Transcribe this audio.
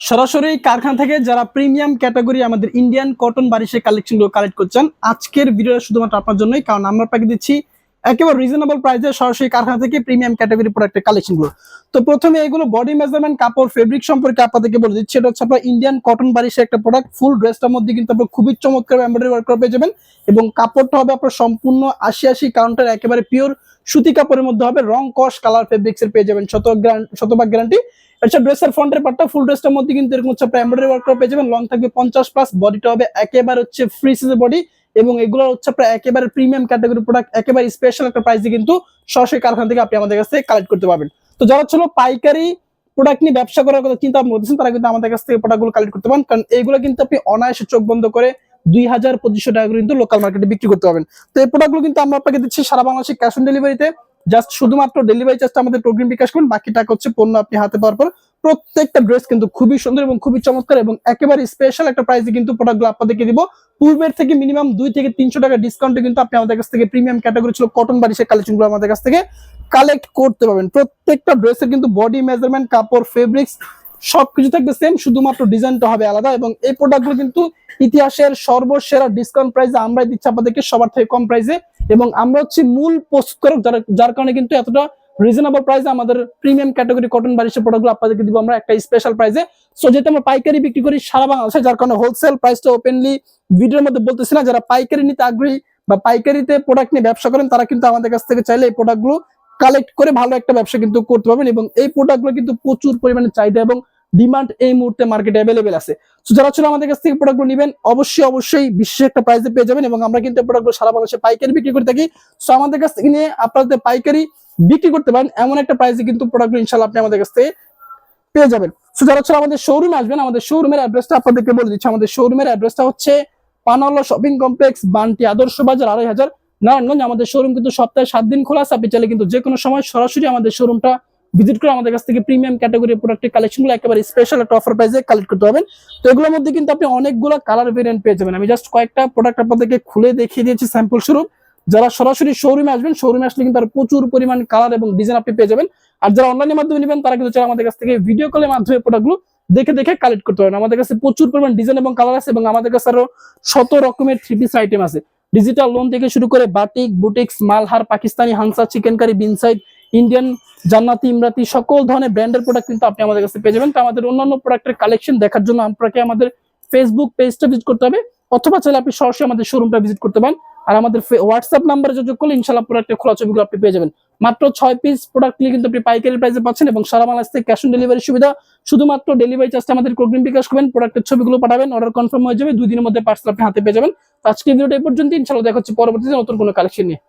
সরাসরি কারখানা থেকে যারা প্রিমিয়াম ক্যাটাগরি আমাদের ইন্ডিয়ান কটন বারিশের কালেকশন গুলো কালেক্ট করছেন, আজকের ভিডিওটা শুধুমাত্র আপনার জন্যই, কারণ আমরা আপনাকে দিচ্ছি একেবারে রিজনেবল প্রাইসে সরাসরি কারখানা থেকে প্রিমিয়াম ক্যাটাগরি প্রোডাক্টের কালেকশন গুলো। তো প্রথমে এগুলো বডি মেজারমেন্ট, কাপড়, ফেব্রিক সম্পর্কে আপনাদেরকে বলে দিচ্ছি। এটা হচ্ছে আপনার ইন্ডিয়ান কটন বারিশের একটা প্রোডাক্ট। ফুল ড্রেসটার মধ্যে কিন্তু আপনার খুবই চমৎকার এমব্রয়ডারি ওয়ার্ক করা পেয়ে যাবেন, এবং কাপড়টা হবে আপনার সম্পূর্ণ ৮০ কাউন্টার একেবারে পিওর সুতি কাপড়ের মধ্যে হবে। রং কস কালার ফেব্রিক্স এর পেয়ে যাবেন শতভাগ গ্যারান্টি। আচ্ছা, ড্রেসের ফ্রন্টের পার্টটা ফুল ড্রেসটার মধ্যে কিন্তু এরকম হচ্ছে আপনার এমব্রয়ডারি ওয়ার্ক করা পেয়ে যাবেন। লং থাকবে 50+, বডিটা হবে একেবারে হচ্ছে ফ্রি সাইজের বডি, এবং এগুলো হচ্ছে আপনার একেবারে প্রিমিয়াম ক্যাটাগরি প্রোডাক্ট, একেবারে স্পেশাল একটা প্রাইসে কিন্তু সরাসরি কারখানা থেকে আপনি আমাদের কাছ থেকে কালেক্ট করতে পারবেন। তো যারা ছিল পাইকারি প্রোডাক্ট নিয়ে ব্যবসা করার কথা চিন্তা ভাবনা করতেছেন, তারা কিন্তু আমাদের কাছ থেকে প্রোডাক্টগুলো কালেক্ট করতে পারেন, কারণ এইগুলো কিন্তু আপনি অনায়াসে চোখ বন্ধ করে ২০০০-২৫০০ টাকা কিন্তু লোকাল মার্কেটে বিক্রি করতে পারবেন। তো এই প্রোডাক্টগুলো কিন্তু আমরা আপনাকে দিচ্ছি সারা বাংলাদেশে ক্যাশ অন ডেলিভারিতে। জাস্ট শুধুমাত্র ডেলিভারি চার্জটা আমাদের প্রোগ্রাম বিকাশ করুন, বাকি টাকা হচ্ছে পণ্য আপনি হাতে পাওয়ার পর। প্রত্যেকটা ড্রেস কিন্তু খুবই সুন্দর এবং খুবই চমৎকার, এবং একেবারে স্পেশাল একটা প্রাইসে কিন্তু প্রোডাক্টগুলো আপনাদেরকে দিব। পূর্বের থেকে মিনিমাম 2 থেকে 300 টাকা ডিসকাউন্টে কিন্তু আপনি আমাদের কাছ থেকে প্রিমিয়াম ক্যাটাগরি ছিল কটন বারিশের কালেকশনগুলো আমাদের কাছ থেকে কালেক্ট করতে পারবেন। প্রত্যেকটা ড্রেসের কিন্তু বডি মেজারমেন্ট, কাপড়, ফেব্রিক্স সবকিছু থাকবে সেম, শুধুমাত্র ডিজাইনটা হবে আলাদা। এবং এই প্রোডাক্টগুলো কিন্তু ইতিহাসের সর্বসেরা ডিসকাউন্ট প্রাইসে আমরা দিচ্ছি আপনাদেরকে সবার থেকে কম প্রাইসে, এবং আমরা হচ্ছে মূল প্রস্তুতকারক, যার কারণে কিন্তু এতটা রিজনেবল প্রাইসে আমাদের প্রিমিয়াম ক্যাটাগরি কটন বারিশের প্রোডাক্টগুলো আপনাদেরকে দিব আমরা একটা স্পেশাল প্রাইসে। সো যেহেতু আমরা পাইকারি বিক্রি করি সারা বাংলাদেশে, যার কারণে হোলসেল প্রাইসটা ওপেনলি ভিডিওর মধ্যে বলতেছি না। যারা পাইকারি নিতে আগ্রহী বা পাইকারিতে প্রোডাক্ট নিয়ে ব্যবসা করেন, তারা কিন্তু আমাদের কাছ থেকে চাইলে এই প্রোডাক্টগুলো কালেক্ট করে ভালো একটা ব্যবসা কিন্তু করতে পারবেন। এবং এই প্রোডাক্টগুলো কিন্তু প্রচুর পরিমাণে চাহিদা এবং ডিমান্ড এই মুহূর্তে মার্কেটে অ্যাভেলেবেল আছে। তো যারা ছিল আমাদের কাছ থেকে প্রোডাক্টগুলো নেবেন, অবশ্যই বিশেষ একটা প্রাইসে পেয়ে যাবেন, এবং আমরা কিন্তু প্রোডাক্টগুলো সারা বাংলাদেশে পাইকারি বিক্রি করে থাকি। সো আমাদের কাছ থেকে নিয়ে আপনাদের পাইকারি বিক্রি করতে পারেন এমন একটা প্রাইসে কিন্তু প্রোডাক্টগুলো ইনশাআল্লাহ আপনি আমাদের কাছ থেকে পেয়ে যাবেন। সো যারা ছিল আমাদের শোরুমে আসবেন, আমাদের শোরুমের অ্যাড্রেসটা আপনাদেরকে বলে দিচ্ছি। আমাদের শোরুমের অ্যাড্রেসটা হচ্ছে পানাওয়ালা শপিং কমপ্লেক্স, বান্টি আদর্শ বাজার, ২৫০০ নারায়ণগঞ্জ। আমাদের শোরুম কিন্তু সপ্তাহে ৭ দিন খোলা আছে। আপনি চাইলে কিন্তু যে কোনো সময় সরাসরি আমাদের শোরুমটা ভিজিট করে আমাদের কাছ থেকে প্রিমিয়াম ক্যাটাগরি প্রোডাক্টের কালেকশনগুলো একেবারে স্পেশাল একটা অফার প্রাইসে কালেক্ট করতে পারবেন। তো এগুলোর মধ্যে কিন্তু আপনি অনেকগুলো কালার ভেরিয়েন্ট পেয়ে যাবেন। আমি জাস্ট কয়েকটা প্রোডাক্ট আপনাদেরকে খুলে দেখিয়ে দিয়েছি স্যাম্পল স্বরূপ। যারা সরাসরি শোরুমে আসবেন, শোরুমে আসলে কিন্তু আর প্রচুর পরিমাণ কালার এবং ডিজাইন আপনি পেয়ে যাবেন। আর যারা অনলাইনের মাধ্যমে নেবেন, তারা কিন্তু চাইলে আমাদের কাছ থেকে ভিডিও কলের মাধ্যমে প্রোডাক্টগুলো দেখে কালেক্ট করতে পারেন। আমাদের কাছে প্রচুর পরিমাণ ডিজাইন এবং কালার আছে, এবং আমাদের কাছে আরো ১০০ রকমের 3 পিস আইটেম আছে। ডিজিটাল লোন থেকে শুরু করে batik, boutiques, Malhar, Pakistani, হানসা, chicken curry, বিনসাইড, Indian, জান্নাতি, ইমরাতি সকল ধরনের ব্র্যান্ডের প্রোডাক্ট কিন্তু আপনি আমাদের কাছে পেয়ে যাবেন। তো আমাদের অন্যান্য প্রোডাক্টের কালেকশন দেখার জন্য আপনাকে আমাদের ফেসবুক পেজটা ভিজিট করতে হবে, অথবা চাইলে আপনি সরাসরি আমাদের শোরুমটা ভিজিট করতে পারেন। আর আমাদের হোয়াটসঅ্যাপ নাম্বারে যোগাযোগ করলে ইনশাআল্লাহ প্রোডাক্টের খোলা ছবিগুলো আপনি পেয়ে যাবেন। মাত্র 6 পিস প্রোডাক্ট নিয়ে কিন্তু আপনি পাইকারি প্রাইসে পাচ্ছেন, এবং সারা বাংলাদেশ থেকে ক্যাশ অন ডেলিভারি সুবিধা। শুধুমাত্র ডেলিভারি চার্জটা আমাদের অগ্রিম বিকাশ করবেন, প্রোডাক্টের ছবিগুলো পাঠাবেন, অর্ডার কনফার্ম হয়ে যাবে, 2 দিনের মধ্যে পার্সেল আপনি হাতে পেয়ে যাবেন। তো আজকে ভিডিওটা এই পর্যন্ত, ইনশাআল্লাহ দেখা হচ্ছে পরবর্তীতে নতুন কোনো কালেকশন নিয়ে।